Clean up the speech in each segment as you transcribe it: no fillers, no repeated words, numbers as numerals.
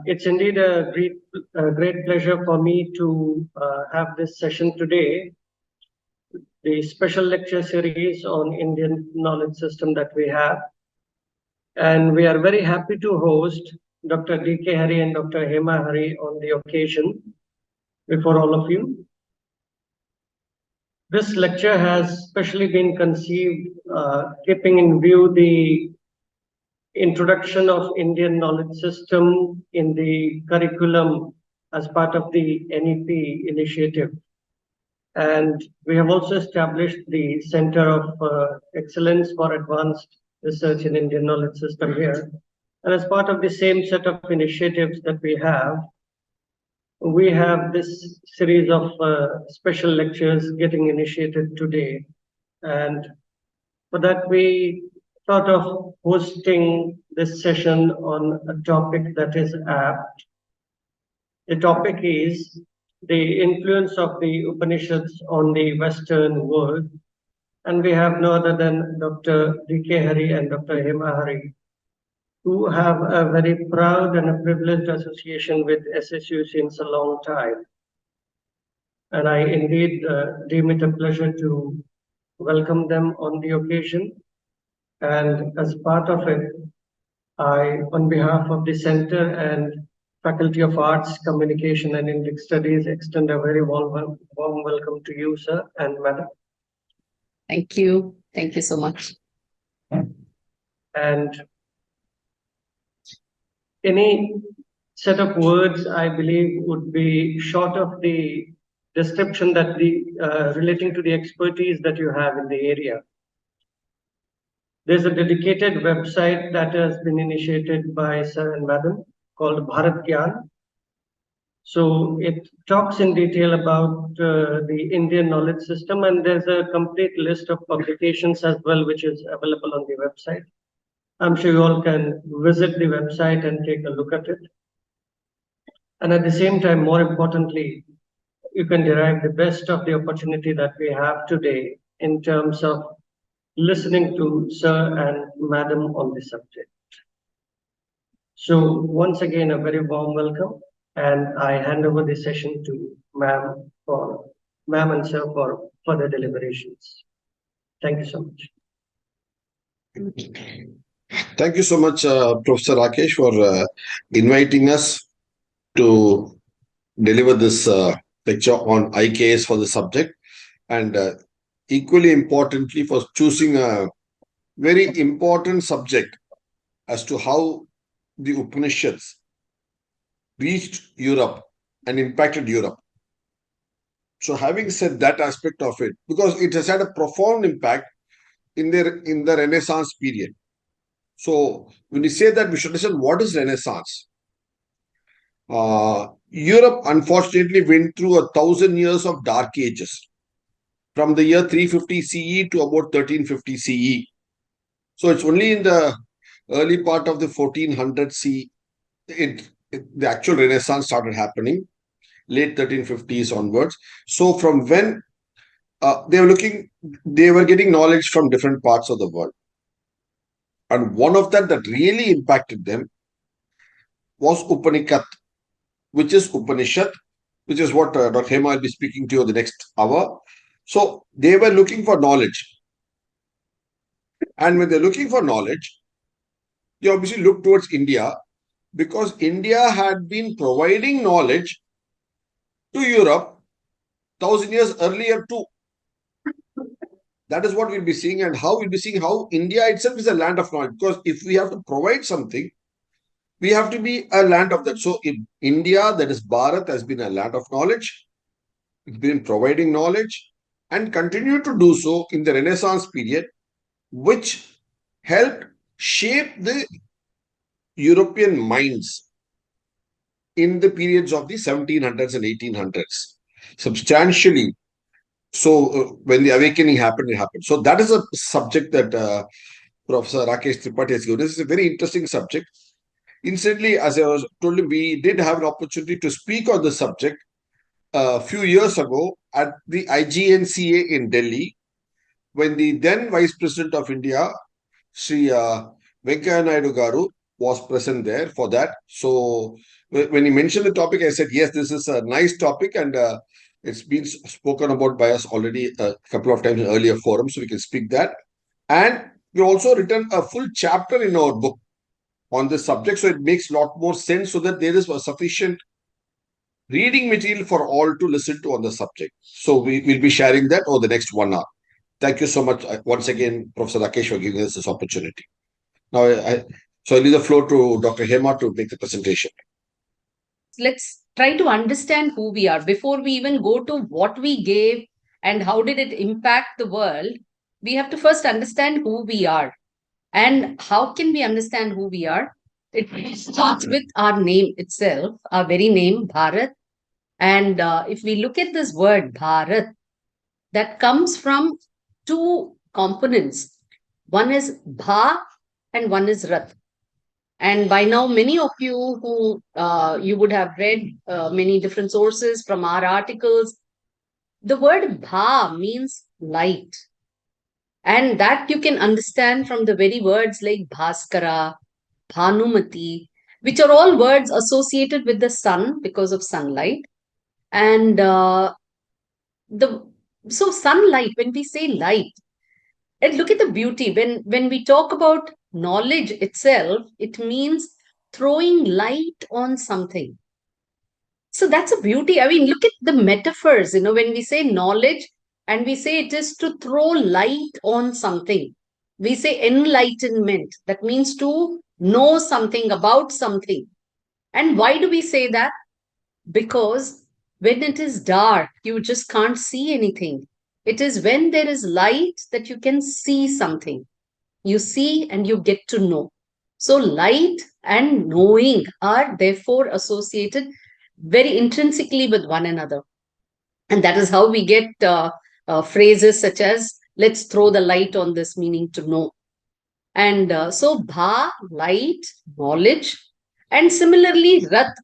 It's indeed a great pleasure for me to have this session today, the special lecture series on Indian knowledge system that we have. And we are very happy to host Dr.D.K.Hari and Dr.D.K.HemaHari on the occasion before all of you. This lecture has specially been conceived keeping in view the introduction of Indian knowledge system in the curriculum as part of the NEP initiative. And we have also established the Center of Excellence for Advanced Research in Indian Knowledge System here. And as part of the same set of initiatives that we have this series of special lectures getting initiated today. And for that, we thought of hosting this session on a topic that is apt. The topic is the influence of the Upanishads on the Western world. And we have no other than Dr. D.K.Hari and Dr. Hemahari, who have a very proud and a privileged association with SSU since a long time. And I indeed deem it a pleasure to welcome them on the occasion. And as part of it, I, on behalf of the Center and Faculty of Arts, Communication and Indic Studies, extend a very warm welcome to you, sir and madam. Thank you. Thank you so much. And any set of words, I believe, would be short of the description that relating to the expertise that you have in the area. There's a dedicated website that has been initiated by sir and madam called BharathGyan. So it talks in detail about the Indian knowledge system, and there's a complete list of publications as well, which is available on the website. I'm sure you all can visit the website and take a look at it. And at the same time, more importantly, you can derive the best of the opportunity that we have today in terms of listening to sir and madam on the subject. So once again, a very warm welcome, and I hand over the session to ma'am and sir for further deliberations. Thank you so much. Thank you so much, Professor Rakesh, for inviting us to deliver this lecture on IKS for the subject, and equally importantly for choosing a very important subject as to how the Upanishads reached Europe and impacted Europe. So having said that aspect of it, because it has had a profound impact in the Renaissance period. So when we say that, we should understand what is Renaissance. Europe unfortunately went through 1,000 years of dark ages from the year 350 CE to about 1350 CE. So it's only in the early part of the 1400 CE the actual Renaissance started happening, late 1350s onwards. So from when they were getting knowledge from different parts of the world. And one of that really impacted them was Upanishad, which is Upanishad, which is what Dr. Hema will be speaking to you the next hour. So they were looking for knowledge. And when they're looking for knowledge, they obviously look towards India, because India had been providing knowledge to Europe 1,000 years earlier too. That is what we'll be seeing, and how we'll be seeing how India itself is a land of knowledge. Because if we have to provide something, we have to be a land of that. So in India, that is Bharat, has been a land of knowledge. It's been providing knowledge and continue to do so in the Renaissance period, which helped shape the European minds in the periods of the 1700s and 1800s substantially. So when the awakening happened, it happened. So that is a subject that Professor Rakesh Tripathi has given. This is a very interesting subject. Incidentally, as I was told, we did have an opportunity to speak on the subject a few years ago at the IGNCA in Delhi, when the then Vice President of India, Sri Venkaiah Naidu Garu, was present there for that. So when he mentioned the topic, I said, yes, this is a nice topic, and it's been spoken about by us already a couple of times in earlier forums, so we can speak that. And we also written a full chapter in our book on this subject, so it makes a lot more sense, so that there is a sufficient reading material for all to listen to on the subject. So we will be sharing that over the next 1 hour. Thank you so much once again, Professor Rakesh, for giving us this opportunity. Now, so I leave the floor to Dr. Hema to make the presentation. Let's try to understand who we are. Before we even go to what we gave and how did it impact the world, we have to first understand who we are. And how can we understand who we are? It starts with our name itself, our very name, Bharat. And if we look at this word, Bharat, that comes from two components. One is Bha and one is Rat. And by now, many of you who you would have read many different sources from our articles, the word Bha means light. And that you can understand from the very words like Bhaskara, Bhanumati, which are all words associated with the sun because of sunlight. And so sunlight, when we say light, and look at the beauty. When we talk about knowledge itself, it means throwing light on something. So that's a beauty. I mean, look at the metaphors, when we say knowledge and we say it is to throw light on something. We say enlightenment. That means to know something about something. And why do we say that? Because when it is dark, you just can't see anything. It is when there is light that you can see something. You see and you get to know. So light and knowing are therefore associated very intrinsically with one another. And that is how we get phrases such as, let's throw the light on this, meaning to know. And so Bha, light, knowledge. And similarly, Rat.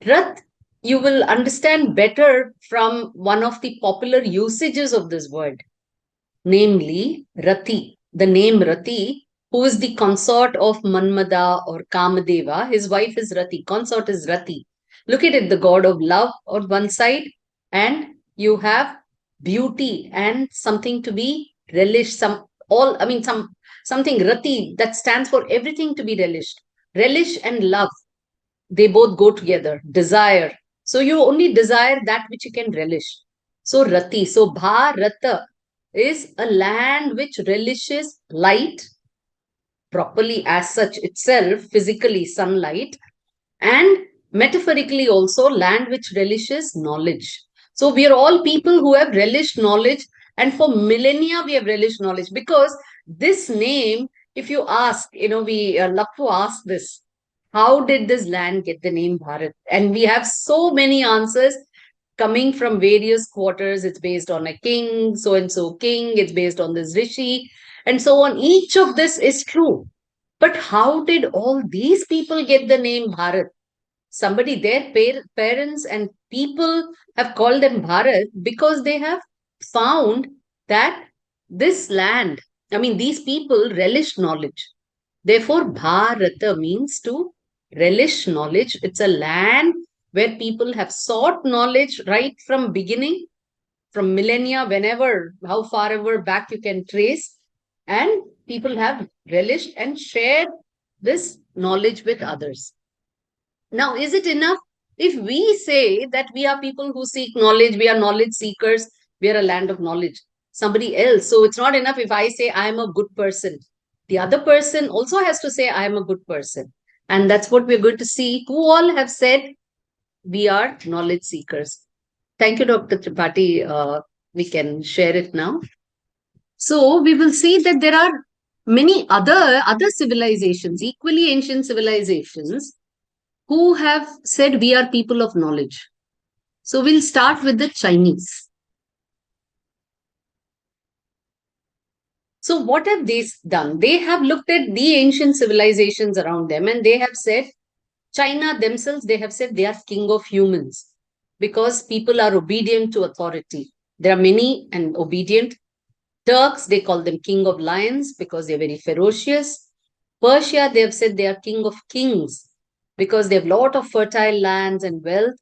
Rat, you will understand better from one of the popular usages of this word, namely Rati. The name Rati, who is the consort of Manmada or Kamadeva, his wife is Rati, consort is Rati. Look at it, the god of love on one side, and you have beauty and something to be relished. Something Rati that stands for everything to be relished. Relish and love, they both go together. Desire. So you only desire that which you can relish. So Rati. So Bharata is a land which relishes light properly as such itself, physically sunlight, and metaphorically also land which relishes knowledge. So we are all people who have relished knowledge, and for millennia we have relished knowledge, because this name, if you ask, we love to ask this, how did this land get the name Bharat? And we have so many answers coming from various quarters. It's based on a king, so and so king, it's based on this rishi, and so on. Each of this is true. But how did all these people get the name Bharat? Somebody, their parents and people have called them Bharat because they have found that this land, these people relish knowledge. Therefore, Bharata means to relish knowledge. It's a land where people have sought knowledge right from beginning, from millennia, whenever, how far ever back you can trace, and people have relished and shared this knowledge with others. Now, is it enough if we say that we are people who seek knowledge, we are knowledge seekers, we are a land of knowledge? Somebody else. So it's not enough if I say I am a good person. The other person also has to say I am a good person. And that's what we're going to see, who all have said we are knowledge seekers. Thank you, Dr. Tripathi. We can share it now. So we will see that there are many other civilizations, equally ancient civilizations, who have said we are people of knowledge. So we'll start with the Chinese. So what have they done? They have looked at the ancient civilizations around them and they have said, China themselves, they have said they are king of humans because people are obedient to authority. There are many and obedient. Turks, they call them king of lions because they're very ferocious. Persia, they have said they are king of kings because they have a lot of fertile lands and wealth.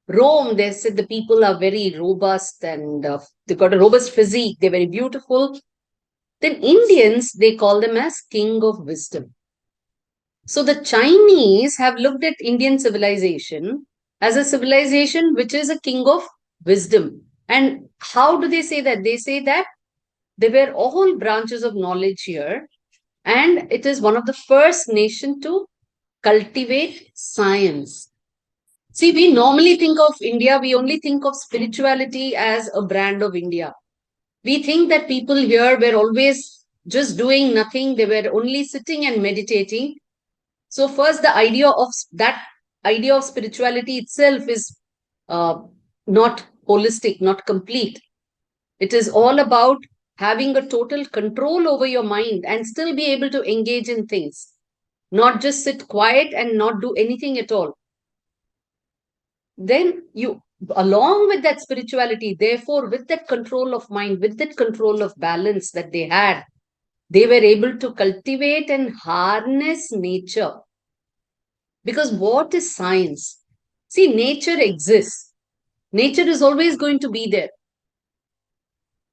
Rome, they said the people are very robust and they've got a robust physique. They're very beautiful. Then Indians, they call them as king of wisdom. So the Chinese have looked at Indian civilization as a civilization which is a king of wisdom. And how do they say that? They say that there were all branches of knowledge here, and it is one of the first nation to cultivate science. See, we normally think of India, we only think of spirituality as a brand of India. We think that people here were always just doing nothing, they were only sitting and meditating. So first, the idea of spirituality itself is not holistic, not complete. It is all about having a total control over your mind and still be able to engage in things, not just sit quiet and not do anything at all. Then you, along with that spirituality, therefore, with that control of mind, with that control of balance that they had, they were able to cultivate and harness nature. Because what is science? See, nature exists. Nature is always going to be there.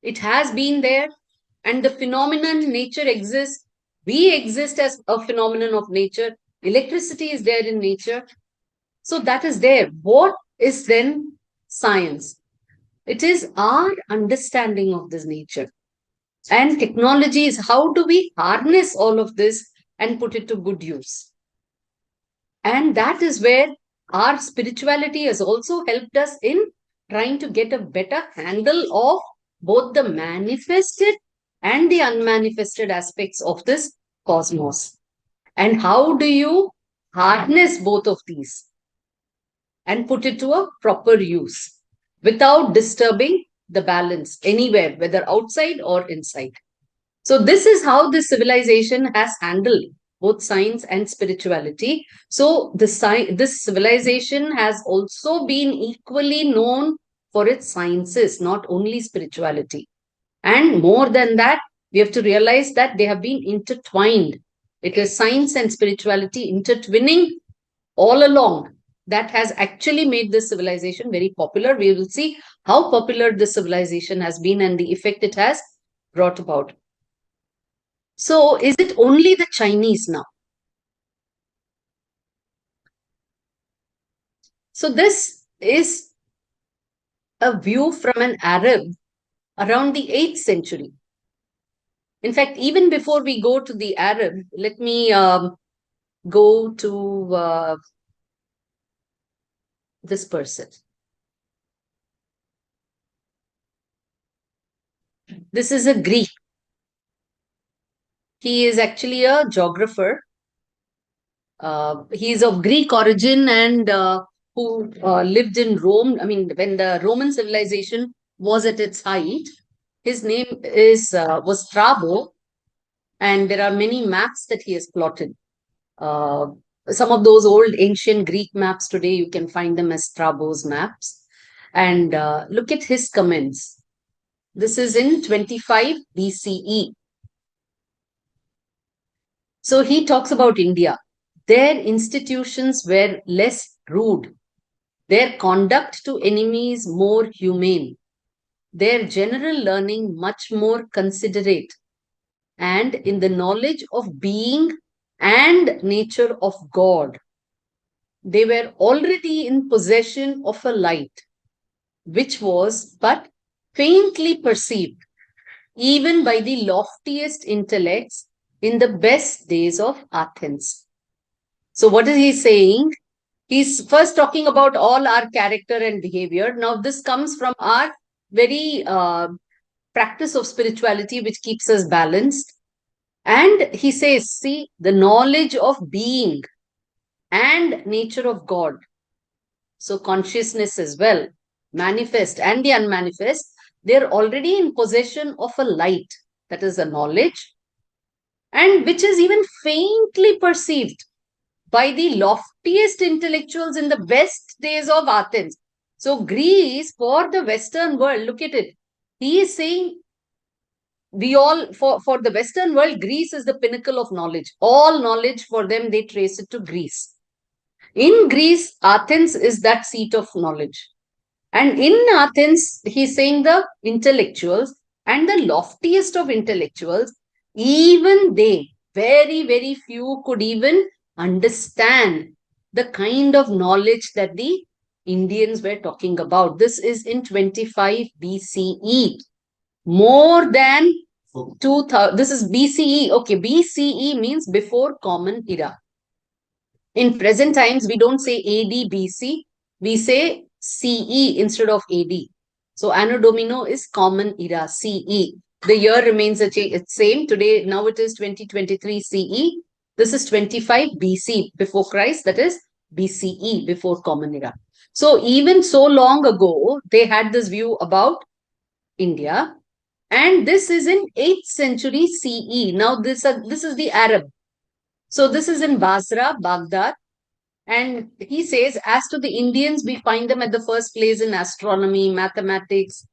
It has been there, and the phenomenon nature exists. We exist as a phenomenon of nature. Electricity is there in nature. So that is there. What is then science? It is our understanding of this nature. And technology is how do we harness all of this and put it to good use? And that is where our spirituality has also helped us in trying to get a better handle of both the manifested and the unmanifested aspects of this cosmos. And how do you harness both of these and put it to a proper use without disturbing the balance anywhere, whether outside or inside? So this is how this civilization has handled both science and spirituality. So this civilization has also been equally known for its sciences, not only spirituality. And more than that, we have to realize that they have been intertwined. It is science and spirituality intertwining all along that has actually made this civilization very popular. We will see how popular this civilization has been and the effect it has brought about. So, is it only the Chinese now? So, this is a view from an Arab around the 8th century. In fact, even before we go to the Arab, let me go to this person. This is a Greek. He is actually a geographer. He is of Greek origin and who lived in Rome. I mean, when the Roman civilization was at its height, his name was Strabo, and there are many maps that he has plotted. Some of those old ancient Greek maps today, you can find them as Strabo's maps. And look at his comments. This is in 25 BCE. So he talks about India. Their institutions were less rude, their conduct to enemies more humane, their general learning much more considerate, and in the knowledge of being and nature of God. They were already in possession of a light, which was but faintly perceived, even by the loftiest intellects in the best days of Athens. So what is he saying? He's first talking about all our character and behavior. Now this comes from our very practice of spirituality, which keeps us balanced. And he says, see, the knowledge of being and nature of God. So consciousness as well, manifest and the unmanifest, they're already in possession of a light, that is a knowledge, and which is even faintly perceived by the loftiest intellectuals in the best days of Athens. So Greece, for the Western world, look at it. He is saying for the Western world, Greece is the pinnacle of knowledge. All knowledge for them, they trace it to Greece. In Greece, Athens is that seat of knowledge. And in Athens, he's saying the intellectuals and the loftiest of intellectuals, even they, very, very few could even understand the kind of knowledge that the Indians were talking about. This is in 25 BCE. More than 2000. This is BCE. Okay, BCE means before Common Era. In present times, we don't say AD, BC. We say CE instead of AD. So Anno Domino is Common Era, CE. The year remains the same. Today, now it is 2023 CE. This is 25 BC, before Christ. That is BCE, before Common Era. So even so long ago, they had this view about India. And this is in 8th century CE. Now this is the Arab. So this is in Basra, Baghdad. And he says, as to the Indians, we find them at the first place in astronomy, mathematics,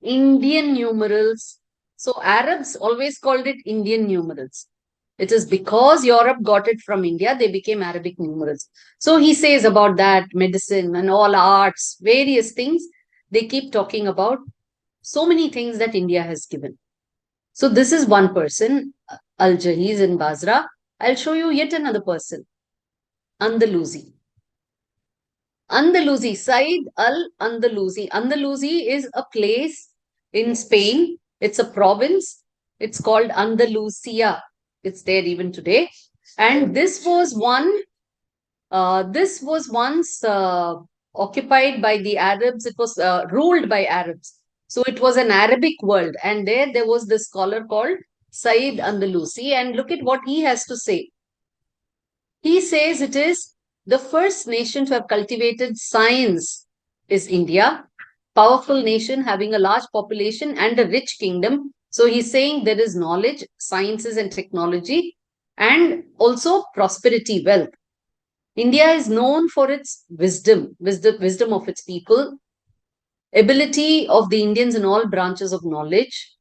Indian numerals. So Arabs always called it Indian numerals. It is because Europe got it from India, they became Arabic numerals. So he says about that, medicine and all arts, various things. They keep talking about so many things that India has given. So this is one person, Al-Jahiz in Basra. I'll show you yet another person, Andalusi. Andalusi, Said al-Andalusi. Andalusi is a place in Spain. It's a province. It's called Andalusia. It's there even today. And this was once occupied by the Arabs. It was ruled by Arabs. So it was an Arabic world. And there was this scholar called Said Andalusi. And look at what he has to say. He says it is the first nation to have cultivated science is India. Powerful nation having a large population and a rich kingdom. So he's saying there is knowledge, sciences and technology, and also prosperity, wealth. India is known for its wisdom of its people, ability of the Indians in all branches of knowledge.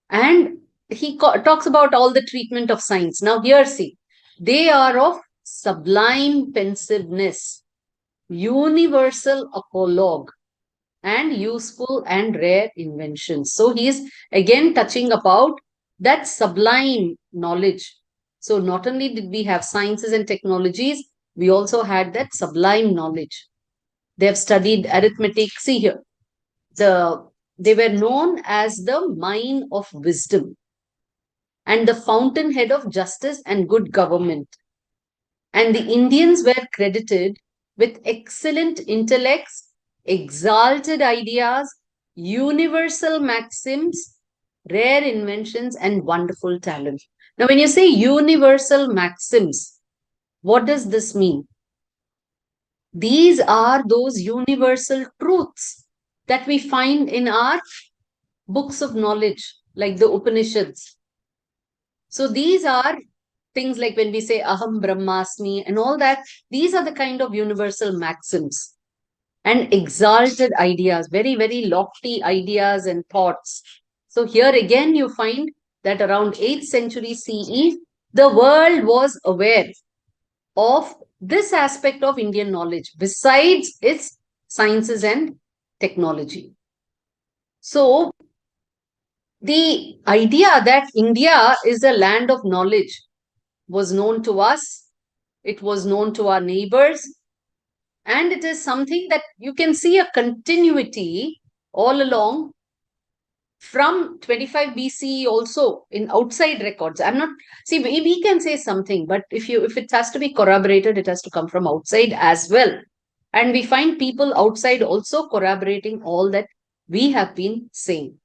And he talks about all the treatment of science. Now here, see, they are of sublime pensiveness, universal apologue, and useful and rare inventions. So he is again touching about that sublime knowledge. So not only did we have sciences and technologies, we also had that sublime knowledge. They have studied arithmetic. See here, they were known as the mine of wisdom and the fountainhead of justice and good government. And the Indians were credited with excellent intellects, exalted ideas, universal maxims, rare inventions, and wonderful talent. Now, when you say universal maxims, what does this mean? These are those universal truths that we find in our books of knowledge, like the Upanishads. So these are things like when we say Aham Brahmasmi and all that, these are the kind of universal maxims and exalted ideas, very, very lofty ideas and thoughts. So here again, you find that around 8th century CE, the world was aware of this aspect of Indian knowledge besides its sciences and technology. So the idea that India is a land of knowledge was known to us, it was known to our neighbors, and it is something that you can see a continuity all along from 25 BCE also in outside records. I'm not, see, we can say something, but if it has to be corroborated, it has to come from outside as well. And we find people outside also corroborating all that we have been saying.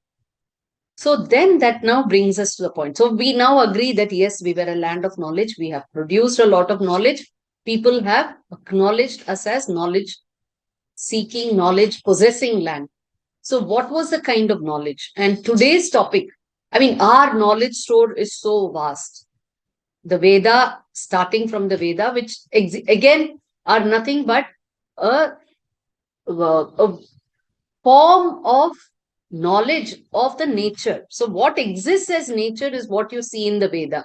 So then that now brings us to the point. So we now agree that yes, we were a land of knowledge. We have produced a lot of knowledge. People have acknowledged us as knowledge seeking, knowledge possessing land. So what was the kind of knowledge? And today's topic, I mean, our knowledge store is so vast. The Veda, starting from the Veda, which again are nothing but a form of knowledge of the nature. So what exists as nature is what you see in the Veda.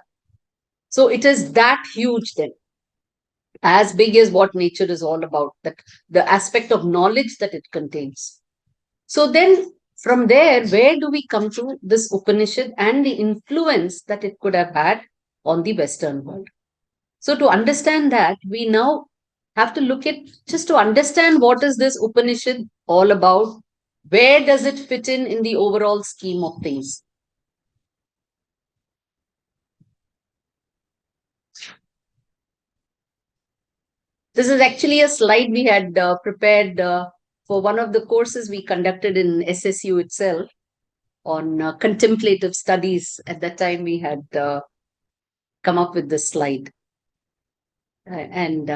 So it is that huge then, as big as what nature is all about, that the aspect of knowledge that it contains. So then from there, where do we come to this Upanishad and the influence that it could have had on the Western world? So to understand that, we now have to look at, just to understand what is this Upanishad all about, where does it fit in the overall scheme of things? This is actually a slide we had prepared for one of the courses we conducted in SSU itself on contemplative studies. At that time, we had come up with this slide. And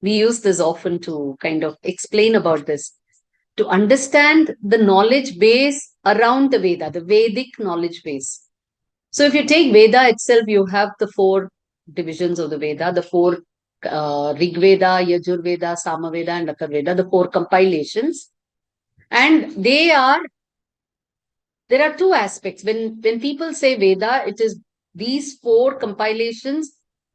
we use this often to kind of explain about this, to understand the knowledge base around the Veda, the Vedic knowledge base. So if you take Veda itself, you have the four divisions of the Veda, the four Rig Veda, Yajur Veda, Samaveda, and Athar Veda, the four compilations. And there are two aspects. When people say Veda, it is these four compilations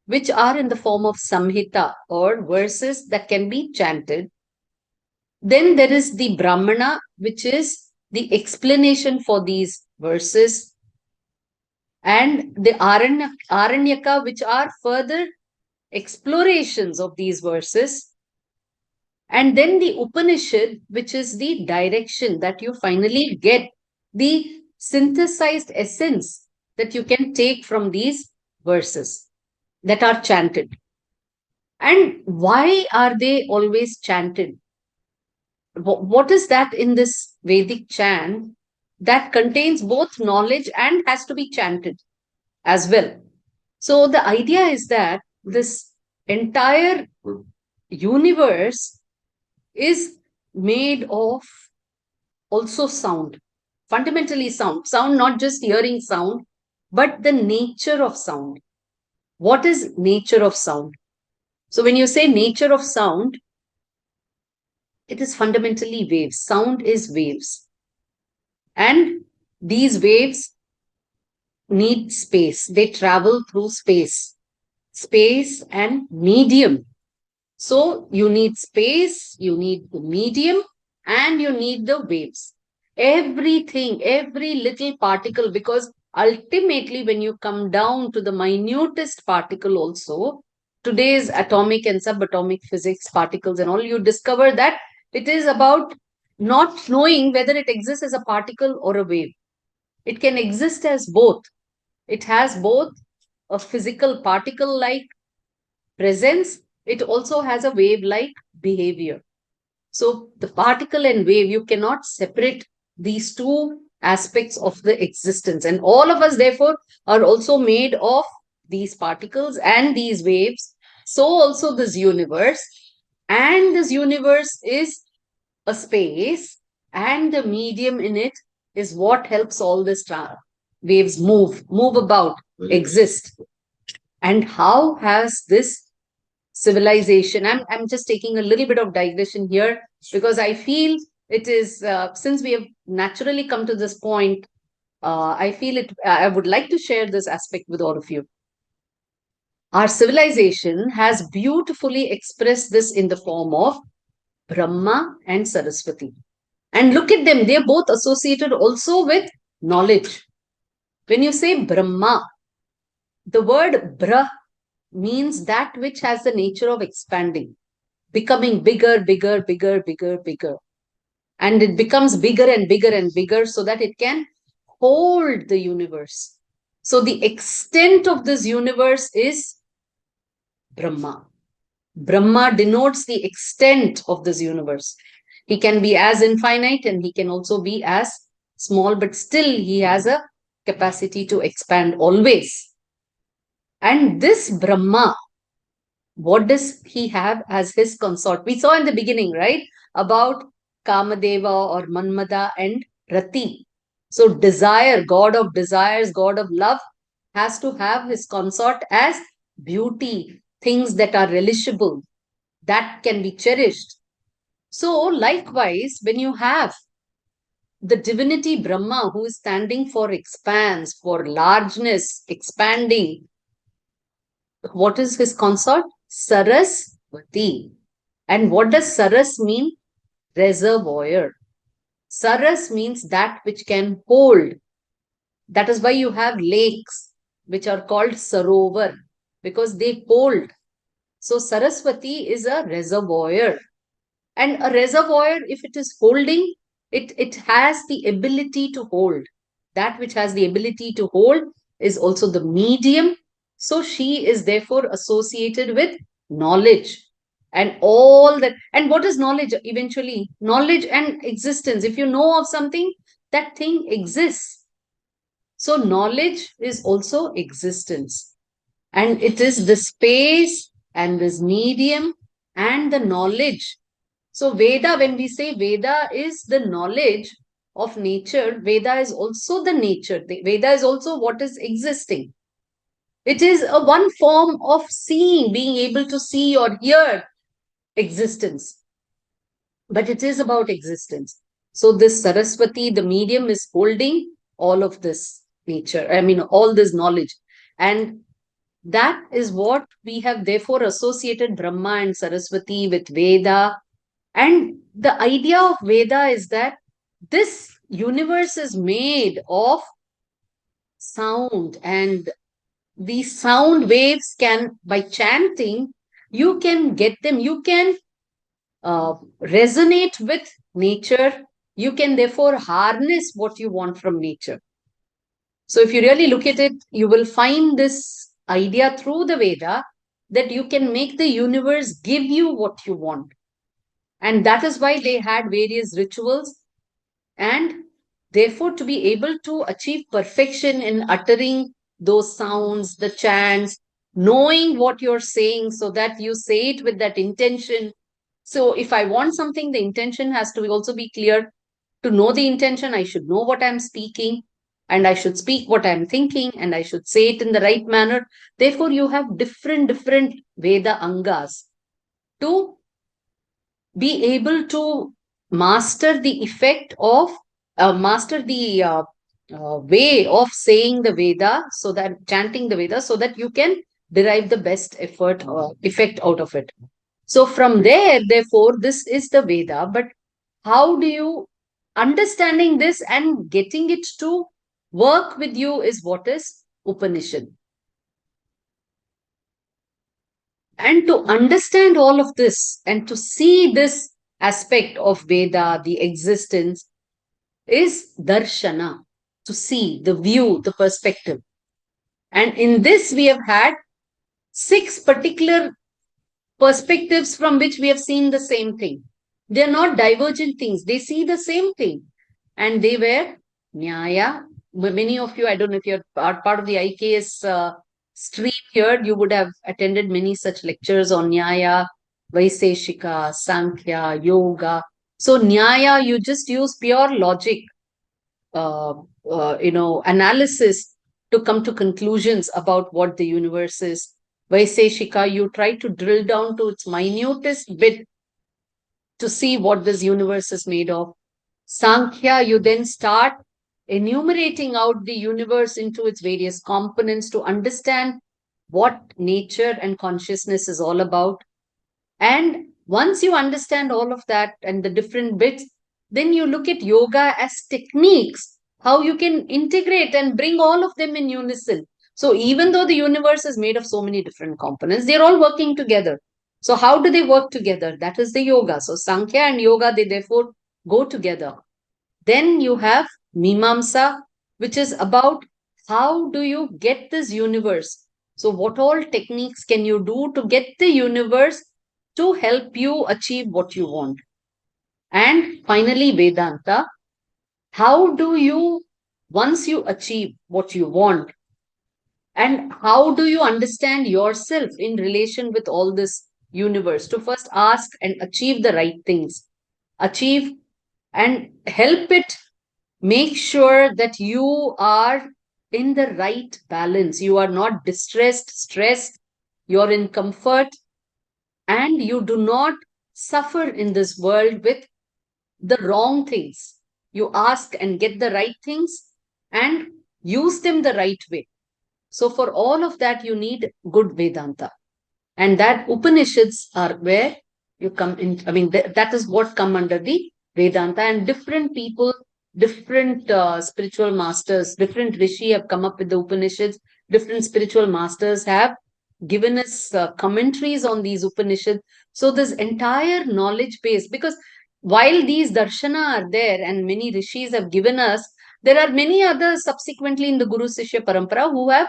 which are in the form of Samhita, or verses that can be chanted. Then there is the Brahmana, which is the explanation for these verses, and the Aranyaka, which are further explorations of these verses. And then the Upanishad, which is the direction that you finally get the synthesized essence that you can take from these verses that are chanted. And why are they always chanted? What is that in this Vedic chant that contains both knowledge and has to be chanted as well? So the idea is that this entire universe is made of also sound, fundamentally sound, not just hearing sound, but the nature of sound. What is nature of sound? So when you say nature of sound, it is fundamentally waves. Sound is waves. And these waves need space. They travel through space and medium. So you need space, you need the medium, and you need the waves. Everything, every little particle, because ultimately when you come down to the minutest particle also, today's atomic and subatomic physics, particles and all, you discover that it is about not knowing whether it exists as a particle or a wave. It can exist as both. It has both a physical particle-like presence. It also has a wave-like behavior. So the particle and wave, you cannot separate these two aspects of the existence. And all of us, therefore, are also made of these particles and these waves. So also this universe. And this universe is a space, and the medium in it is what helps all these waves move about, exist. And how has this civilization, I'm just taking a little bit of digression here, because I feel it is, since we have naturally come to this point, I feel it, I would like to share this aspect with all of you. Our civilization has beautifully expressed this in the form of Brahma and Saraswati. And look at them, they're both associated also with knowledge. When you say Brahma, the word Brah means that which has the nature of expanding, becoming bigger, bigger, bigger, bigger, bigger. And it becomes bigger and bigger and bigger so that it can hold the universe. So the extent of this universe is Brahma. Brahma denotes the extent of this universe. He can be as infinite and he can also be as small, but still he has a capacity to expand always. And this Brahma, what does he have as his consort? We saw in the beginning, right, about Kamadeva or Manmada and Rati. So desire, god of desires, god of love, has to have his consort as beauty, things that are relishable, that can be cherished. So likewise, when you have the divinity Brahma, who is standing for expanse, for largeness, expanding. What is his consort? Saraswati. And what does Saras mean? Reservoir. Saras means that which can hold. That is why you have lakes, which are called Sarovar, because they hold. So Saraswati is a reservoir. And a reservoir, if it is holding, it has the ability to hold. That which has the ability to hold is also the medium. So she is therefore associated with knowledge and all that. And what is knowledge eventually? Knowledge and existence. If you know of something, that thing exists. So knowledge is also existence. And it is the space and this medium and the knowledge. So Veda, when we say Veda is the knowledge of nature, Veda is also the nature. The Veda is also what is existing. It is a one form of seeing, being able to see or hear existence. But it is about existence. So this Saraswati, the medium, is holding all of this nature, all this knowledge. And that is what we have therefore associated Brahma and Saraswati with Veda. And the idea of Veda is that this universe is made of sound, and these sound waves can, by chanting, you can get them, you can resonate with nature. You can therefore harness what you want from nature. So if you really look at it, you will find this idea through the Veda that you can make the universe give you what you want. And that is why they had various rituals. And therefore, to be able to achieve perfection in uttering those sounds, the chants, knowing what you're saying so that you say it with that intention. So if I want something, the intention has to also be clear. To know the intention, I should know what I'm speaking, and I should speak what I'm thinking, and I should say it in the right manner. Therefore, you have different Veda Angas to be able to master the effect of, master the way of saying the Veda, so that chanting the Veda, so that you can derive the best effect out of it. So from there, therefore, this is the Veda. But how do you understanding this and getting it to work with you is what is Upanishad. And to understand all of this and to see this aspect of Veda, the existence, is darshana, to see, the view, the perspective. And in this, we have had 6 particular perspectives from which we have seen the same thing. They are not divergent things, they see the same thing. And they were Nyaya. Many of you, I don't know if you're part of the IKS stream here, you would have attended many such lectures on Nyaya, Vaiseshika, Sankhya, Yoga. So Nyaya, you just use pure logic, analysis to come to conclusions about what the universe is. Vaiseshika, you try to drill down to its minutest bit to see what this universe is made of. Sankhya, you then start enumerating out the universe into its various components to understand what nature and consciousness is all about. And once you understand all of that and the different bits, then you look at yoga as techniques, how you can integrate and bring all of them in unison. So even though the universe is made of so many different components, they're all working together. So how do they work together? That is the yoga. So Sankhya and yoga, they therefore go together. Then you have Mimamsa, which is about how do you get this universe? So what all techniques can you do to get the universe to help you achieve what you want? And finally, Vedanta, how do you, once you achieve what you want, and how do you understand yourself in relation with all this universe? To first ask and achieve the right things, achieve and help it, make sure that you are in the right balance. You are not distressed, stressed, you're in comfort, and you do not suffer in this world with the wrong things. you ask and get the right things and use them the right way. So for all of that, you need good Vedanta. And that Upanishads are where you come in. I mean, that is what come under the Vedanta, and different people, different spiritual masters, different rishi have come up with the Upanishads. Different spiritual masters have given us commentaries on these Upanishads. So this entire knowledge base, because while these darshana are there and many rishis have given us, there are many others subsequently in the Guru Sishya Parampara who have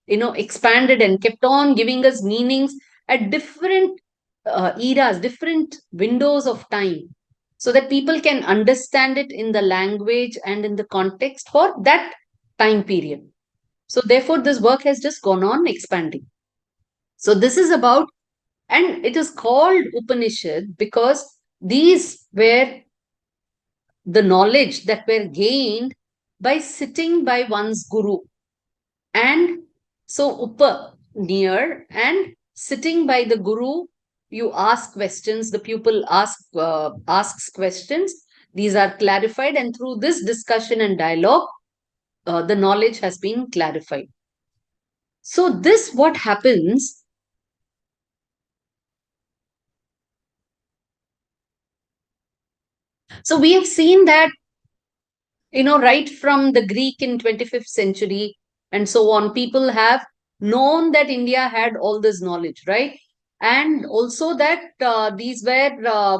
expanded and kept on giving us meanings at different eras, different windows of time, so that people can understand it in the language and in the context for that time period. So therefore, this work has just gone on expanding. So this is about, and it is called Upanishad because these were the knowledge that were gained by sitting by one's guru. And so upa, near, and sitting by the guru, you ask questions, the pupil asks questions, these are clarified, and through this discussion and dialogue, the knowledge has been clarified. So this what happens, so we have seen that right from the Greek in 25th century and so on, people have known that India had all this knowledge, right? And also that these were,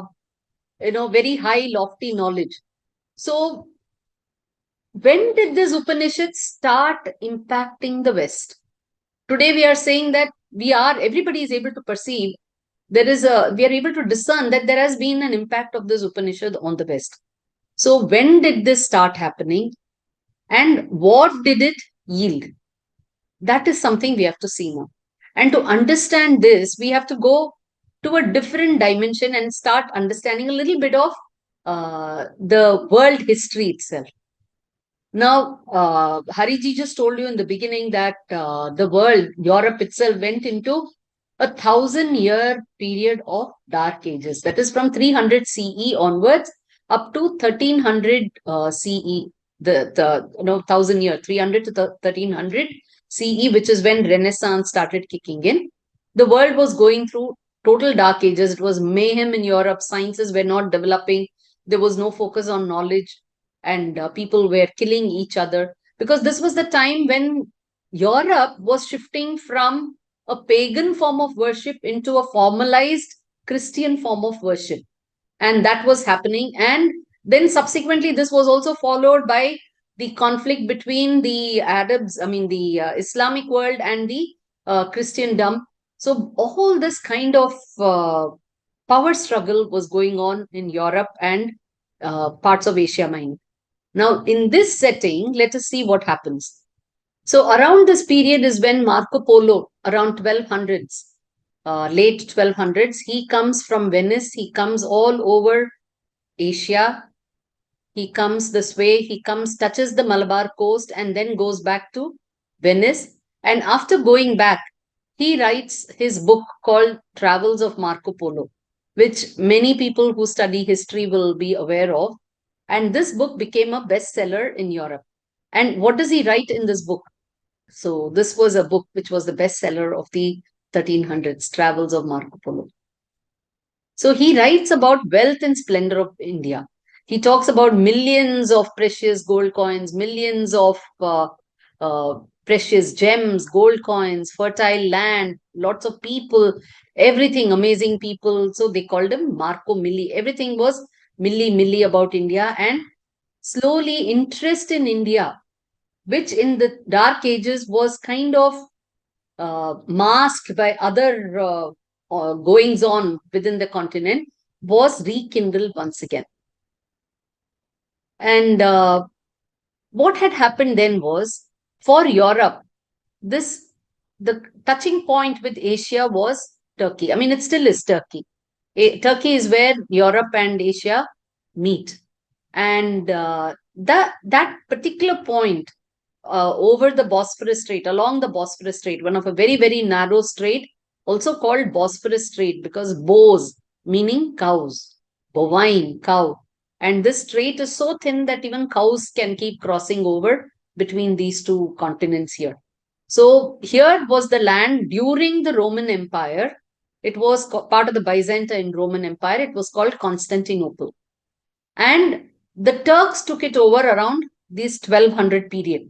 very high, lofty knowledge. So when did this Upanishad start impacting the West? Today we are saying that everybody is able to perceive, we are able to discern that there has been an impact of this Upanishad on the West. So when did this start happening? And what did it yield? That is something we have to see now. And to understand this, we have to go to a different dimension and start understanding a little bit of the world history itself. Now, Hariji just told you in the beginning that the world, Europe itself, went into a 1,000-year period of dark ages. That is from 300 CE onwards up to 1300 CE. The 1,000 year, 300 to 1300 CE, which is when Renaissance started kicking in. The world was going through total dark ages. It was mayhem in Europe. Sciences were not developing. There was no focus on knowledge, and people were killing each other, because this was the time when Europe was shifting from a pagan form of worship into a formalized Christian form of worship. And that was happening. And then subsequently, this was also followed by the conflict between the Arabs, the Islamic world and the Christendom. So all this kind of power struggle was going on in Europe and parts of Asia Minor. Now, in this setting, let us see what happens. So around this period is when Marco Polo, around 1200s, late 1200s, he comes from Venice. He comes all over Asia. He comes this way. He comes, touches the Malabar coast, and then goes back to Venice. And after going back, he writes his book called Travels of Marco Polo, which many people who study history will be aware of. And this book became a bestseller in Europe. And what does he write in this book? So this was a book which was the bestseller of the 1300s, Travels of Marco Polo. So he writes about wealth and splendor of India. He talks about millions of precious gold coins, millions of precious gems, gold coins, fertile land, lots of people, everything, amazing people. So they called him Marco Milli. Everything was milli about India, and slowly interest in India, which in the dark ages was kind of masked by other goings on within the continent, was rekindled once again. And what had happened then was, for Europe, the touching point with Asia was Turkey. It still is Turkey. Turkey is where Europe and Asia meet. And that particular point, over the Bosphorus Strait, along the Bosphorus Strait, one of a very, very narrow strait, also called Bosphorus Strait, because bos, meaning cows, bovine, cow, And this strait is so thin that even cows can keep crossing over between these two continents here. So here was the land during the Roman Empire. It was part of the Byzantine Roman Empire. It was called Constantinople. And the Turks took it over around this 1200 period.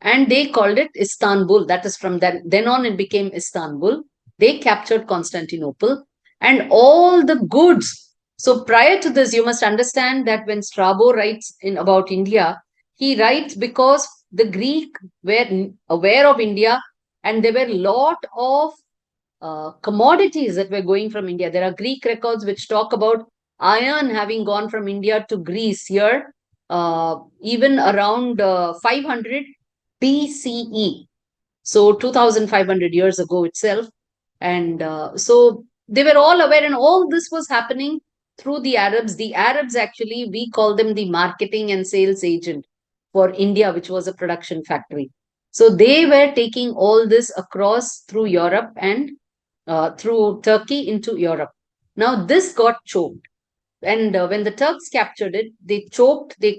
And they called it Istanbul. That is from then on it became Istanbul. They captured Constantinople and all the goods. So prior to this, you must understand that when Strabo writes about India, he writes because the Greek were aware of India and there were a lot of commodities that were going from India. There are Greek records which talk about iron having gone from India to Greece here, even around 500 BCE. So 2500 years ago itself. And so they were all aware, and all this was happening through the Arabs. The Arabs, actually, we call them the marketing and sales agent for India, which was a production factory. So they were taking all this across through Europe and through Turkey into Europe. Now this got choked. And when the Turks captured it, they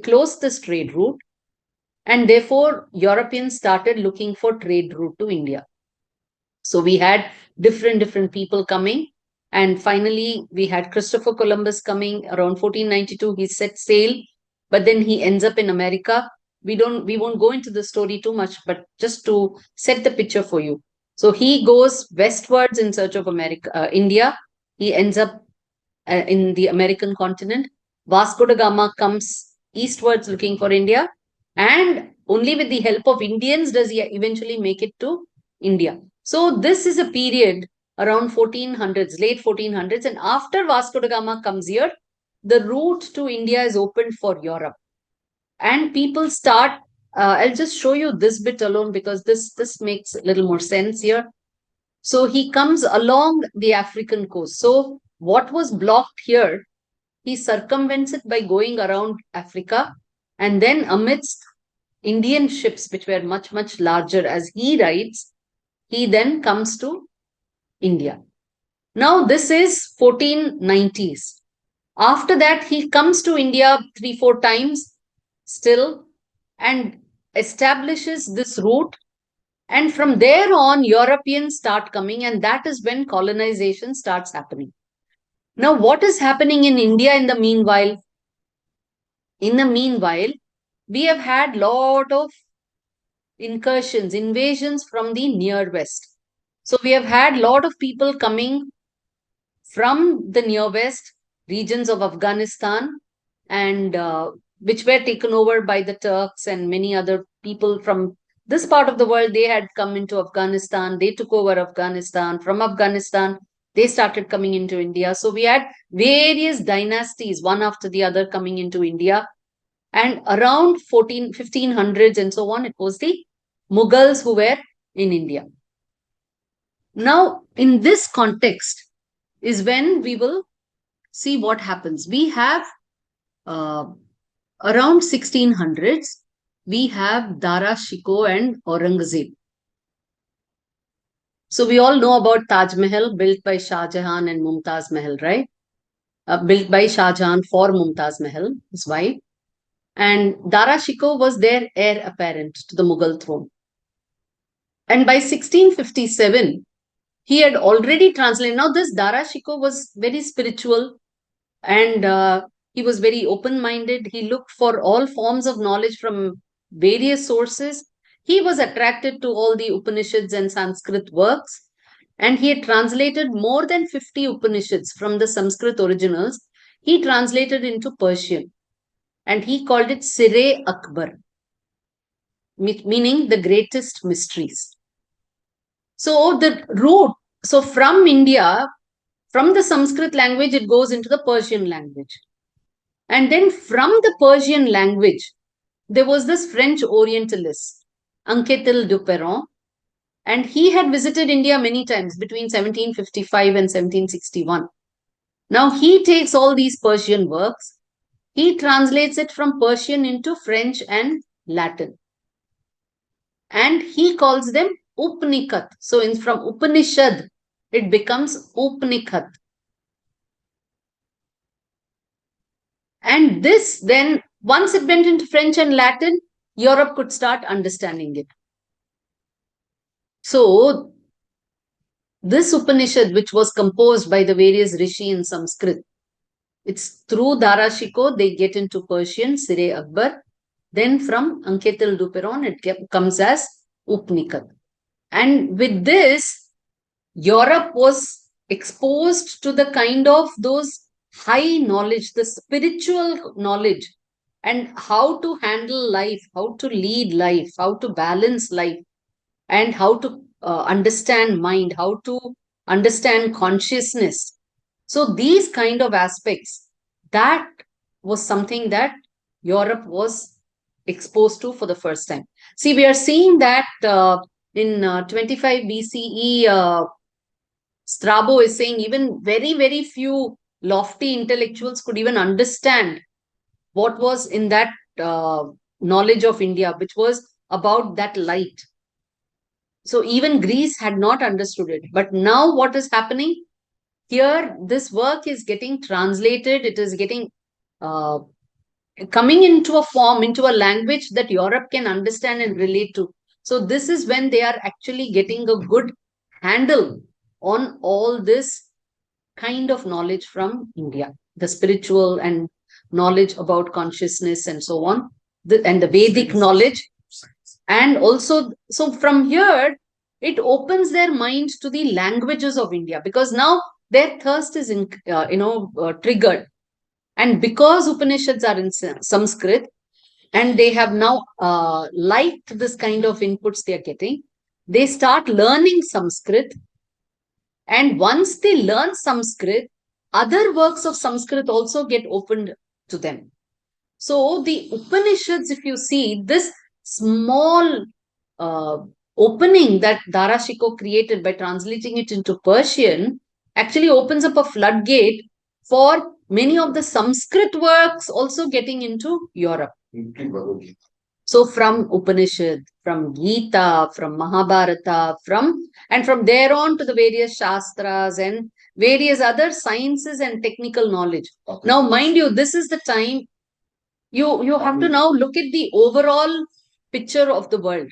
closed this trade route. And therefore, Europeans started looking for trade route to India. So we had different people coming. And finally, we had Christopher Columbus coming around 1492. He set sail, but then he ends up in America. We won't go into the story too much, but just to set the picture for you. So he goes westwards in search of India. He ends up in the American continent. Vasco da Gama comes eastwards looking for India. And only with the help of Indians does he eventually make it to India. So this is a period around 1400s, late 1400s. And after Vasco da Gama comes here, the route to India is opened for Europe. And people start, I'll just show you this bit alone because this makes a little more sense here. So he comes along the African coast. So what was blocked here, he circumvents it by going around Africa. And then amidst Indian ships, which were much larger, as he writes, he then comes to India. Now this is 1490s. After that, he comes to India 3-4 times still and establishes this route. And from there on, Europeans start coming, and that is when colonization starts happening. Now, what is happening in India in the meanwhile? In the meanwhile, we have had lot of incursions, invasions from the near west. So we have had lot of people coming from the near west regions of Afghanistan, and which were taken over by the Turks and many other people from this part of the world. They had come into Afghanistan. They took over Afghanistan. From Afghanistan, they started coming into India. So we had various dynasties, one after the other, coming into India. And around 1500s and so on, it was the Mughals who were in India. Now, in this context is when we will see what happens. We have around 1600s, we have Darashiko and Aurangzeb. So we all know about Taj Mahal, built by Shah Jahan and Mumtaz Mahal, right? Built by Shah Jahan for Mumtaz Mahal, his wife. And Darashiko was their heir apparent to the Mughal throne. And by 1657, he had already translated. Now this Darashiko was very spiritual, and he was very open-minded. He looked for all forms of knowledge from various sources. He was attracted to all the Upanishads and Sanskrit works. And he had translated more than 50 Upanishads from the Sanskrit originals. He translated into Persian. And he called it Sire Akbar, meaning the greatest mysteries. So the root, so from India, from the Sanskrit language, it goes into the Persian language. And then from the Persian language, there was this French Orientalist, Anquetil Duperron, and he had visited India many times between 1755 and 1761. Now he takes all these Persian works, he translates it from Persian into French and Latin. And he calls them Upanishads. So from Upanishad, it becomes Upanishad. And this then, once it went into French and Latin, Europe could start understanding it. So this Upanishad, which was composed by the various rishi in Sanskrit, it's through Darashiko, they get into Persian, Sire Akbar. Then from Anketil Duperon, it comes as Upnikad. And with this, Europe was exposed to the kind of those high knowledge, the spiritual knowledge, and how to handle life, how to lead life, how to balance life, and how to understand mind, how to understand consciousness. So these kind of aspects, that was something that Europe was exposed to for the first time. See, we are seeing that in 25 BCE, Strabo is saying even very, very few lofty intellectuals could even understand what was in that knowledge of India, which was about that light. So even Greece had not understood it. But now what is happening? Here, this work is getting translated. It is getting coming into a form, into a language that Europe can understand and relate to. So this is when they are actually getting a good handle on all this kind of knowledge from India, the spiritual and knowledge about consciousness and so on, and the Vedic knowledge. And also, so from here, it opens their minds to the languages of India, because now their thirst is triggered. And because Upanishads are in Sanskrit, and they have now liked this kind of inputs they are getting, they start learning Sanskrit. And once they learn Sanskrit, other works of Sanskrit also get opened to them. So the Upanishads, if you see, this small opening that Darashiko created by translating it into Persian actually opens up a floodgate for many of the Sanskrit works also getting into Europe. So from Upanishad, from Gita, from Mahabharata, and from there on to the various Shastras and various other sciences and technical knowledge. Okay. Now, mind you, this is the time you have to now look at the overall picture of the world.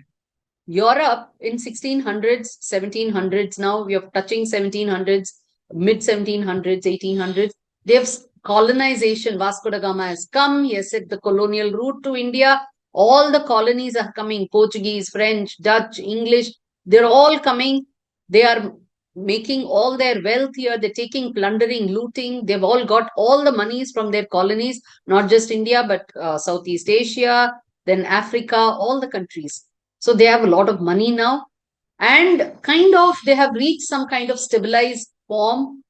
Europe in 1600s, 1700s, now we are touching 1700s, mid 1700s, 1800s. They have colonization. Vasco da Gama has come. He has set the colonial route to India. All the colonies are coming. Portuguese, French, Dutch, English. They're all coming. They are making all their wealth here. They're taking, plundering, looting. They've all got all the monies from their colonies, not just India, but Southeast Asia, then Africa, all the countries. So they have a lot of money now. And kind of, they have reached some kind of stabilized form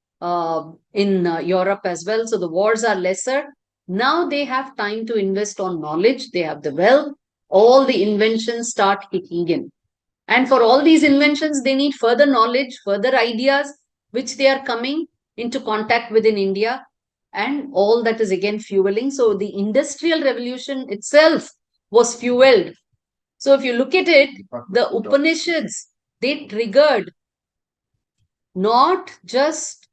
in Europe as well. So the wars are lesser. Now they have time to invest on knowledge. They have the wealth. All the inventions start kicking in. And for all these inventions, they need further knowledge, further ideas, which they are coming into contact with in India. And all that is again fueling. So the Industrial Revolution itself was fueled. So if you look at it, the Upanishads, they triggered not just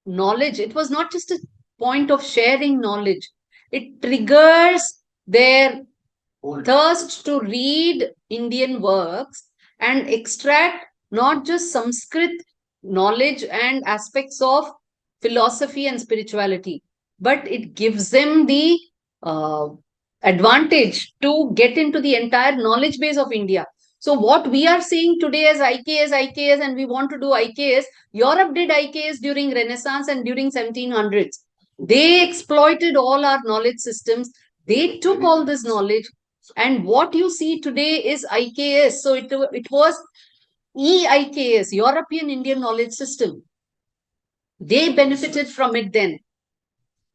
knowledge. It was not just a point of sharing knowledge. It triggers their thirst to read Indian works and extract not just Sanskrit knowledge and aspects of philosophy and spirituality, but it gives them the advantage to get into the entire knowledge base of India. So what we are seeing today as IKS, and we want to do IKS, Europe did IKS during Renaissance and during 1700s. They exploited all our knowledge systems. They took all this knowledge. And what you see today is IKS. So it was EIKS, European Indian Knowledge System. They benefited from it then.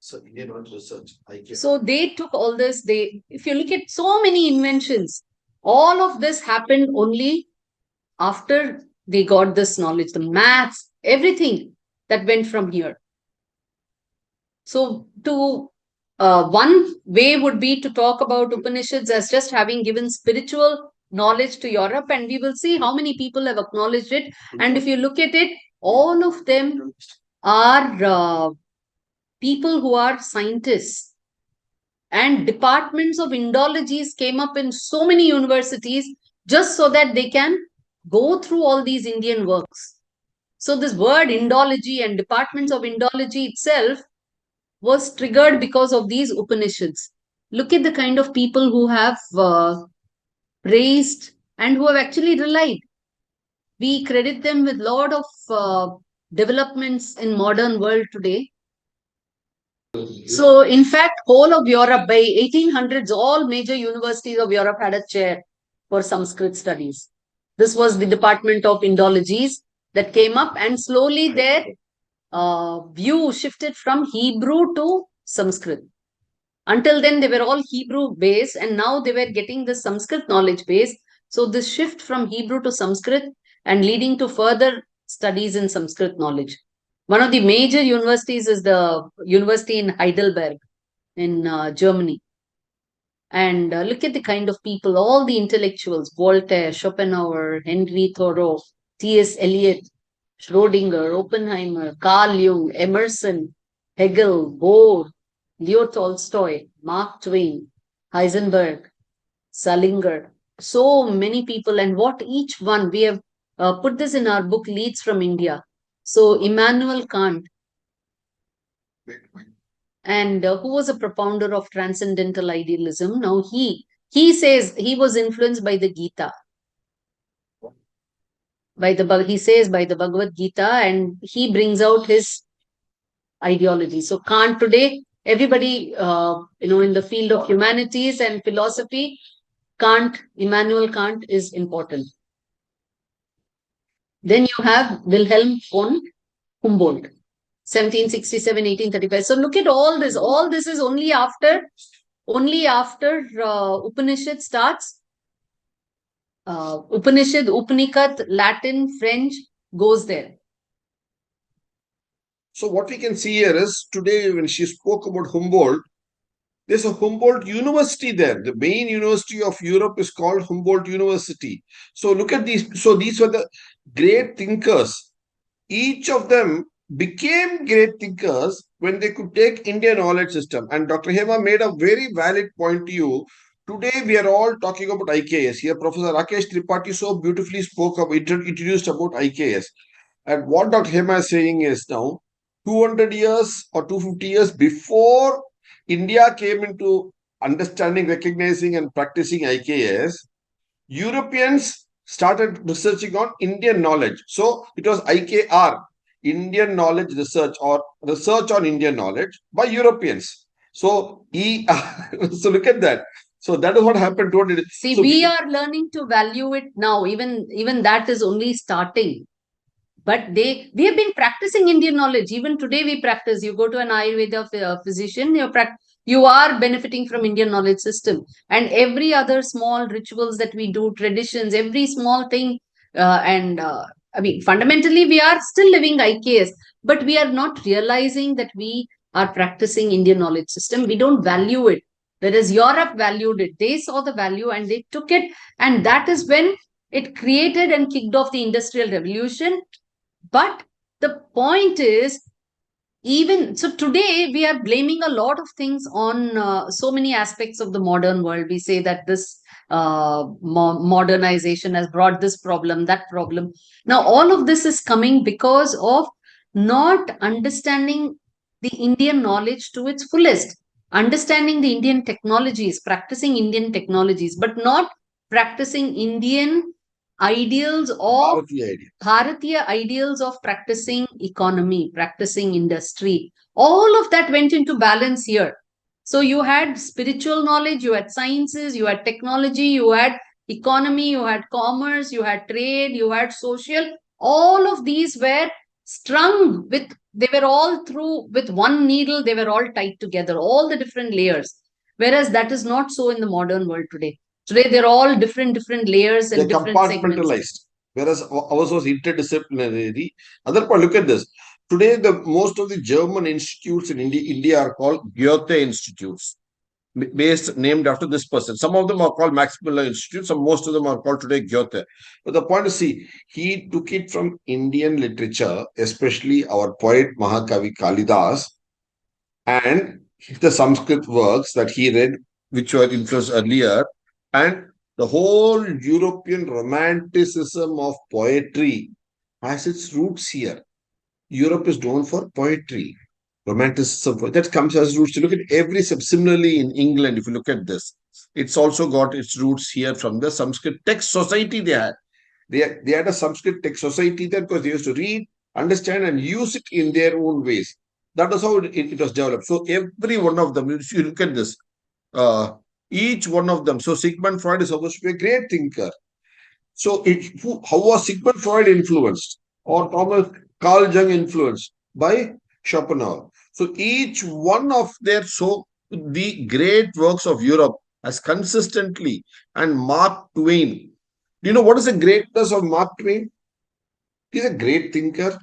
So Indian research, IKS. So they took all this. If you look at so many inventions, all of this happened only after they got this knowledge, the maths, everything that went from here. So one way would be to talk about Upanishads as just having given spiritual knowledge to Europe, and we will see how many people have acknowledged it. And if you look at it, all of them are people who are scientists, and departments of Indologies came up in so many universities just so that they can go through all these Indian works. So this word Indology and departments of Indology itself was triggered because of these Upanishads. Look at the kind of people who have praised and who have actually relied. We credit them with a lot of developments in modern world today. So, in fact, whole of Europe by 1800s, all major universities of Europe had a chair for Sanskrit studies. This was the Department of Indologies that came up, and slowly their view shifted from Hebrew to Sanskrit. Until then, they were all Hebrew based, and now they were getting the Sanskrit knowledge base. So, this shift from Hebrew to Sanskrit and leading to further studies in Sanskrit knowledge. One of the major universities is the university in Heidelberg in Germany. And look at the kind of people, all the intellectuals, Voltaire, Schopenhauer, Henry Thoreau, T.S. Eliot, Schrödinger, Oppenheimer, Carl Jung, Emerson, Hegel, Bohr, Leo Tolstoy, Mark Twain, Heisenberg, Salinger, so many people, and what each one, we have put this in our book, Leads from India. So Immanuel Kant, and who was a propounder of transcendental idealism. Now he says he was influenced by the Gita, he says by the Bhagavad Gita, and he brings out his ideology. So Kant today, everybody in the field of humanities and philosophy, Immanuel Kant is important. Then you have Wilhelm von Humboldt, 1767-1835. So look at all this. All this is only after Upanishad starts. Upanishad, Upanikhat, Latin, French goes there. So what we can see here is today when she spoke about Humboldt, there's a Humboldt University there. The main university of Europe is called Humboldt University. So look at these. So these were the great thinkers. Each of them became great thinkers when they could take Indian knowledge system. And Dr. Hema made a very valid point to you. Today we are all talking about IKS. Here Professor Rakesh Tripathi so beautifully introduced about IKS. And what Dr. Hema is saying is now 200 years or 250 years before India came into understanding, recognizing and practicing IKS, Europeans started researching on Indian knowledge. So it was IKR, Indian Knowledge Research, or Research on Indian Knowledge by Europeans. So, so look at that. So that is what happened. See, so we are learning to value it now. Even that is only starting. But we have been practicing Indian knowledge. Even today we practice. You go to an Ayurveda physician, you are benefiting from Indian knowledge system. And every other small rituals that we do, traditions, every small thing. Fundamentally, we are still living IKS. But we are not realizing that we are practicing Indian knowledge system. We don't value it. Whereas Europe valued it. They saw the value and they took it. And that is when it created and kicked off the Industrial Revolution. But the point is, so today we are blaming a lot of things on so many aspects of the modern world. We say that this modernization has brought this problem, that problem. Now, all of this is coming because of not understanding the Indian knowledge to its fullest, understanding the Indian technologies, practicing Indian technologies, but not practicing Indian ideals of Bharatiya ideals of practicing economy, practicing industry. All of that went into balance here. So you had spiritual knowledge, you had sciences, you had technology, you had economy, you had commerce, you had trade, you had social. All of these were strung with, they were all through with one needle, they were all tied together, all the different layers. Whereas that is not so in the modern world today. Today, they're all different layers and different compartmentalized, segments. Whereas ours was interdisciplinary. Other part, look at this. Today, most of the German institutes in India are called Goethe institutes, named after this person. Some of them are called Max Muller institutes, and most of them are called today Goethe. But the point is, see, he took it from Indian literature, especially our poet Mahakavi Kalidas, and the Sanskrit works that he read, which were influenced earlier, and the whole European romanticism of poetry has its roots here. Europe is known for poetry, romanticism. That comes as roots. You look at every similarly in England, if you look at this, it's also got its roots here from the Sanskrit text society they had. They had a Sanskrit text society there because they used to read, understand, and use it in their own ways. That was how it was developed. So every one of them, if you look at this, uh, each one of them. So Sigmund Freud is supposed to be a great thinker. So how was Sigmund Freud influenced or Thomas Carl Jung influenced? By Schopenhauer. So each one of the great works of Europe has consistently, and Mark Twain. Do you know what is the greatness of Mark Twain? He's a great thinker,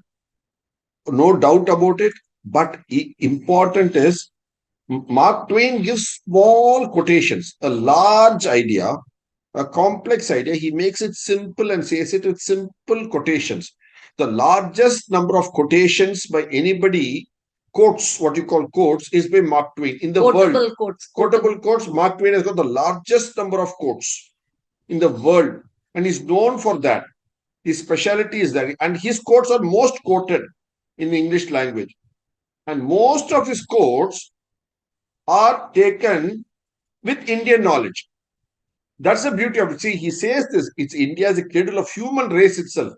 no doubt about it. But important is Mark Twain gives small quotations, a large idea, a complex idea. He makes it simple and says it with simple quotations. The largest number of quotations by anybody, quotes, what you call quotes, is by Mark Twain in the Quotable world. quotes. Quotable quotes. Mark Twain has got the largest number of quotes in the world, and he's known for that. His specialty is that, and his quotes are most quoted in the English language. And most of his quotes are taken with Indian knowledge. That's the beauty of it. See, he says this, it's India is the cradle of human race itself,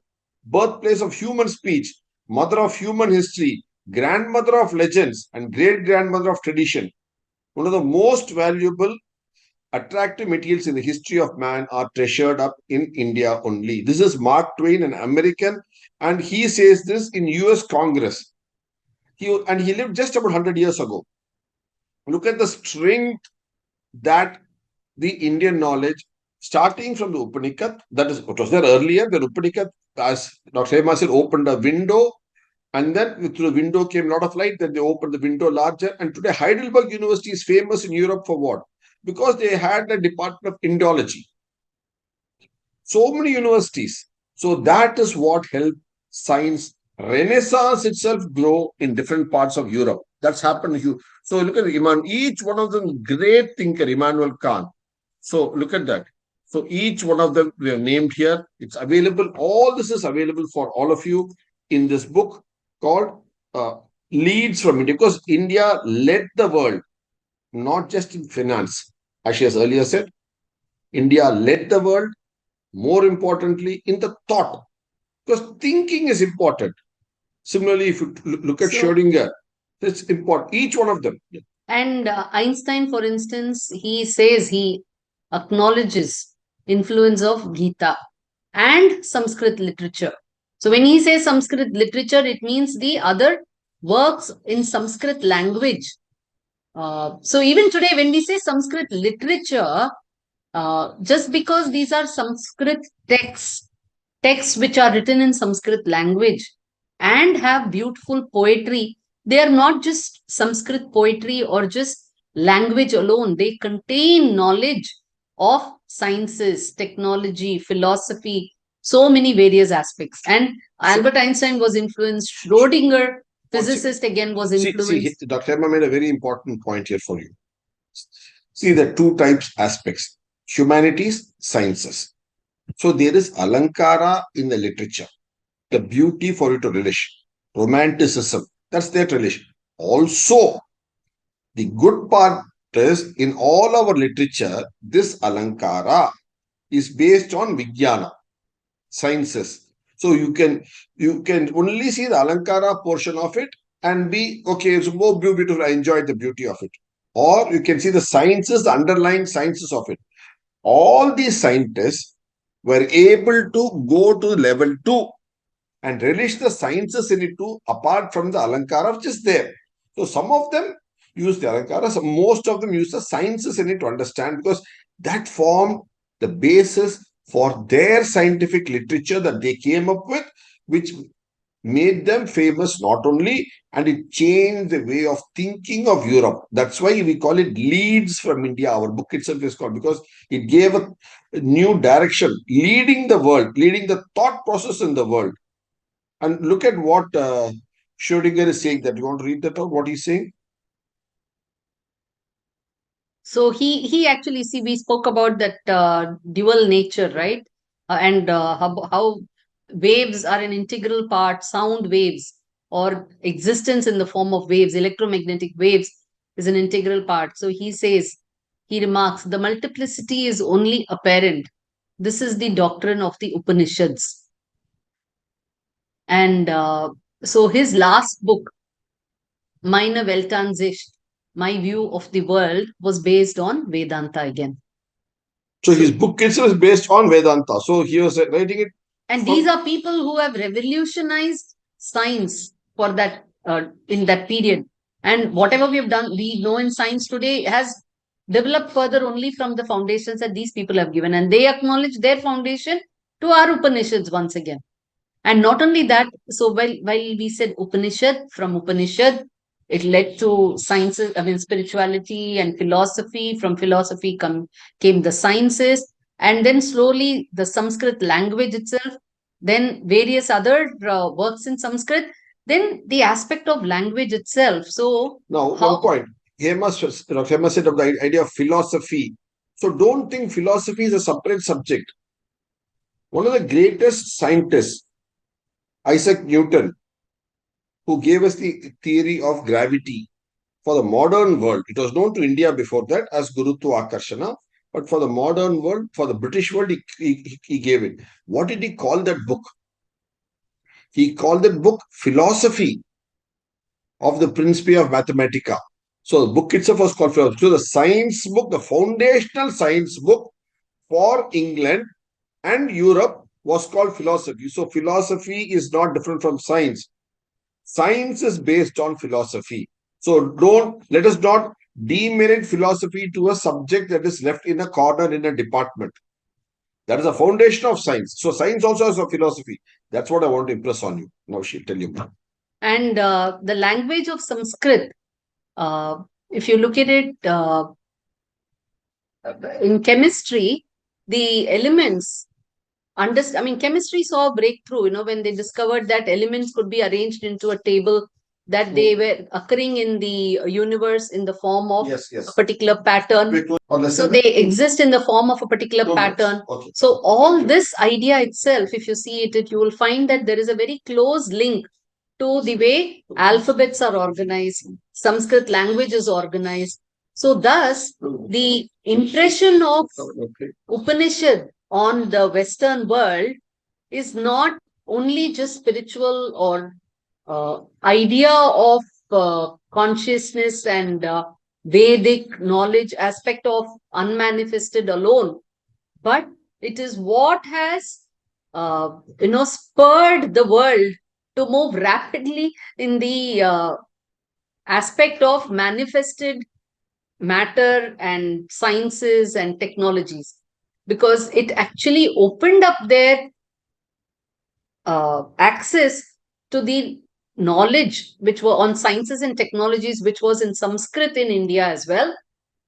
birthplace of human speech, mother of human history, grandmother of legends, and great grandmother of tradition. One of the most valuable, attractive materials in the history of man are treasured up in India only. This is Mark Twain, an American, and he says this in US Congress. He lived just about 100 years ago. Look at the strength that the Indian knowledge, starting from the Upanishad, that is what was there earlier. The Upanishad, as Dr.D.K.HemaHari said, opened a window, and then through the window came a lot of light. Then they opened the window larger. And today, Heidelberg University is famous in Europe for what? Because they had a department of Indology. So many universities. So that is what helped science renaissance itself grow in different parts of Europe. That's happened. So look at each one of them great thinker, Immanuel Kant. So look at that. So each one of them we have named here. It's available. All this is available for all of you in this book called Leads from India. Because India led the world, not just in finance. As she has earlier said, India led the world, more importantly, in the thought. Because thinking is important. Similarly, if you look at Schrödinger, it's important. Each one of them. And Einstein, for instance, he says he acknowledges influence of Gita and Sanskrit literature. So when he says Sanskrit literature, it means the other works in Sanskrit language. So even today, when we say Sanskrit literature, just because these are Sanskrit texts which are written in Sanskrit language and have beautiful poetry, they are not just Sanskrit poetry or just language alone. They contain knowledge of sciences, technology, philosophy, so many various aspects. And Albert Einstein was influenced. Schrödinger, physicist, again was influenced. See, Dr. Emma made a very important point here for you. See, the two types aspects: humanities, sciences. So there is alankara in the literature, the beauty for you to relish, romanticism. That's their relish. Also, the good part is in all our literature, this alankara is based on Vijnana, sciences. So you can only see the alankara portion of it and be okay. It's more beautiful. I enjoyed the beauty of it. Or you can see the sciences, the underlying sciences of it. All these scientists were able to go to level 2 and relish the sciences in it too, apart from the alankara which is there. So some of them use the alankara, most of them use the sciences in it to understand, because that formed the basis for their scientific literature that they came up with, which made them famous not only, and it changed the way of thinking of Europe. That's why we call it Leads from India. Our book itself is called, because it gave a new direction, leading the world, leading the thought process in the world. And look at what Schrödinger is saying. That you want to read that out? What he's saying? So he actually, see, we spoke about that dual nature, right? And how waves are an integral part, sound waves or existence in the form of waves, electromagnetic waves is an integral part. So he says, he remarks, the multiplicity is only apparent. This is the doctrine of the Upanishads. And so his last book, Meine Weltansicht, My View of the World, was based on Vedanta again. So his book itself is based on Vedanta. So he was writing it. And these are people who have revolutionized science for that in that period. And whatever we have done, we know in science today has developed further only from the foundations that these people have given. And they acknowledge their foundation to our Upanishads once again. And not only that, so while we said Upanishad, from Upanishad, it led to sciences, I mean, spirituality and philosophy. From philosophy came the sciences, and then slowly the Sanskrit language itself, then various other works in Sanskrit, then the aspect of language itself. So now, one point. Dr. Hema said of the idea of philosophy. So don't think philosophy is a separate subject. One of the greatest scientists, Isaac Newton, who gave us the theory of gravity for the modern world. It was known to India before that as Gurutva Akarshana, but for the modern world, for the British world, he gave it. What did he call that book? He called that book Philosophy of the Principia of Mathematica. So the book itself was called Philosophy. So the science book, the foundational science book for England and Europe was called philosophy. So philosophy is not different from science. Science is based on philosophy. So let us not demerit philosophy to a subject that is left in a corner in a department. That is a foundation of science. So science also has a philosophy. That's what I want to impress on you. Now she'll tell you more. And the language of Sanskrit, if you look at it in chemistry, the elements, I mean, chemistry saw a breakthrough, when they discovered that elements could be arranged into a table, that they were occurring in the universe in the form of a particular pattern. So they exist in the form of a particular pattern. Okay. So all this idea itself, if you see it, you will find that there is a very close link to the way alphabets are organized, Sanskrit language is organized. So thus, the impression of Upanishad on the Western world is not only just spiritual or idea of consciousness and Vedic knowledge aspect of unmanifested alone, but it is what has spurred the world to move rapidly in the aspect of manifested matter and sciences and technologies, because it actually opened up their access to the knowledge which were on sciences and technologies, which was in Sanskrit in India as well.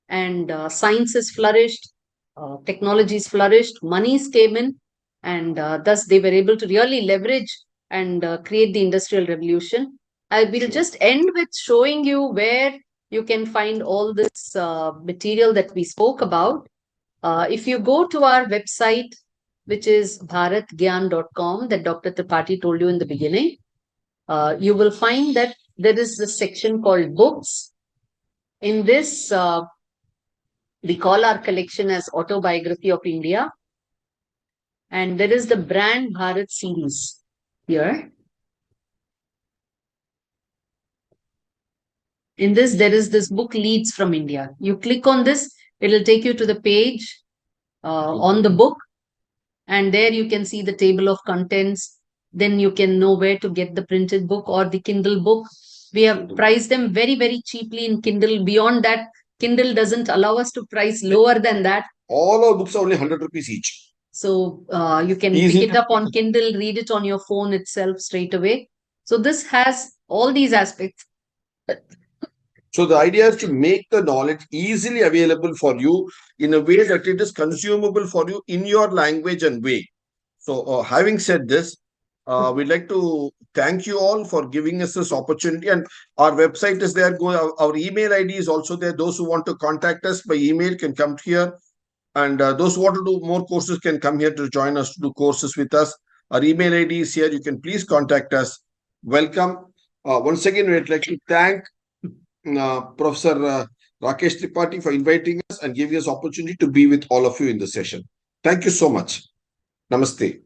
And sciences flourished, technologies flourished, monies came in, and thus they were able to really leverage and create the industrial revolution. I will just end with showing you where you can find all this material that we spoke about. If you go to our website, which is BharathGyan.com, that Dr. Tripathi told you in the beginning, you will find that there is a section called books. In this, we call our collection as Autobiography of India. And there is the Brand Bharat series here. In this, there is this book, Leads from India. You click on this, it will take you to the page on the book. And there you can see the table of contents. Then you can know where to get the printed book or the Kindle book. We have priced them very, very cheaply in Kindle. Beyond that, Kindle doesn't allow us to price lower than that. All our books are only 100 rupees each. So you can pick it up on Kindle, read it on your phone itself straight away. So this has all these aspects. So the idea is to make the knowledge easily available for you in a way that it is consumable for you in your language and way. So having said this, We'd like to thank you all for giving us this opportunity. And our website is there. Our email ID is also there. Those who want to contact us by email can come here. And those who want to do more courses can come here to join us to do courses with us. Our email ID is here. You can please contact us. Welcome. Once again, we'd like to thank Professor Rakesh Tripathi for inviting us and giving us opportunity to be with all of you in the session. Thank you so much. Namaste.